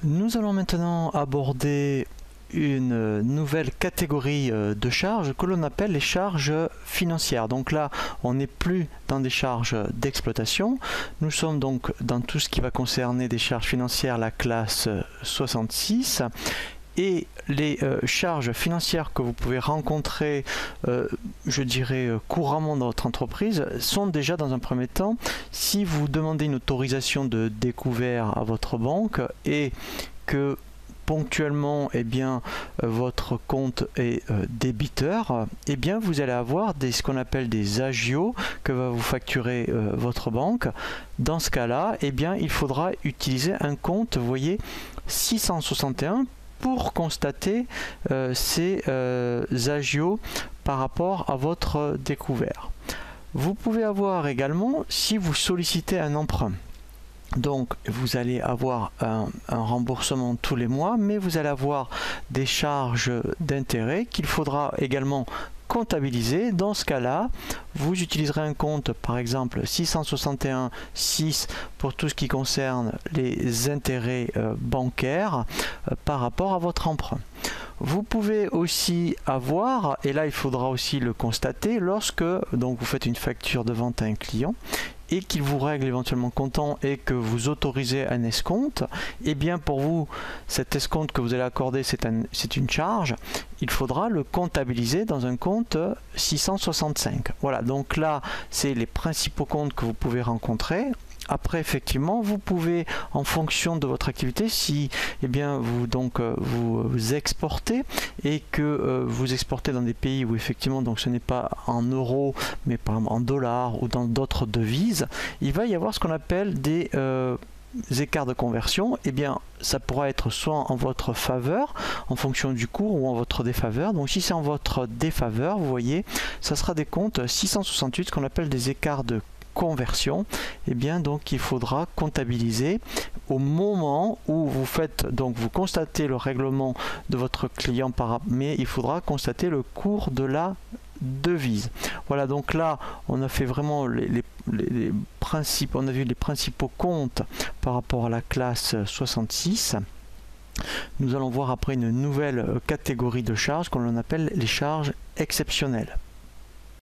Nous allons maintenant aborder une nouvelle catégorie de charges que l'on appelle les charges financières. Donc là, on n'est plus dans des charges d'exploitation. Nous sommes donc dans tout ce qui va concerner des charges financières, la classe 66. Et les charges financières que vous pouvez rencontrer, je dirais, couramment dans votre entreprise, sont déjà dans un premier temps, si vous demandez une autorisation de découvert à votre banque et que ponctuellement votre compte est débiteur, vous allez avoir ce qu'on appelle des agios que va vous facturer votre banque. Dans ce cas-là, il faudra utiliser un compte, vous voyez, 661 pour constater ces agios par rapport à votre découvert. Vous pouvez avoir également, si vous sollicitez un emprunt, donc vous allez avoir un remboursement tous les mois, mais vous allez avoir des charges d'intérêt qu'il faudra également comptabiliser. Dans ce cas-là, vous utiliserez un compte, par exemple 661.6 pour tout ce qui concerne les intérêts bancaires par rapport à votre emprunt. Vous pouvez aussi avoir, et là il faudra aussi le constater, lorsque donc vous faites une facture de vente à un client et qu'il vous règle éventuellement comptant et que vous autorisez un escompte, pour vous, cet escompte que vous allez accorder, c'est une charge. Il faudra le comptabiliser dans un compte 665. Voilà, donc là, c'est les principaux comptes que vous pouvez rencontrer. Après, effectivement, vous pouvez, en fonction de votre activité, si vous exportez et que vous exportez dans des pays où effectivement ce n'est pas en euros, mais par exemple en dollars ou dans d'autres devises, il va y avoir ce qu'on appelle des écarts de conversion. Ça pourra être soit en votre faveur en fonction du cours ou en votre défaveur. Donc si c'est en votre défaveur, vous voyez, ça sera des comptes 668, ce qu'on appelle des écarts de conversion. Donc il faudra comptabiliser au moment où vous faites, donc vous constatez le règlement de votre client, mais il faudra constater le cours de la devise. Voilà, donc là on a fait vraiment les principes, on a vu les principaux comptes par rapport à la classe 66. Nous allons voir après une nouvelle catégorie de charges qu'on appelle les charges exceptionnelles.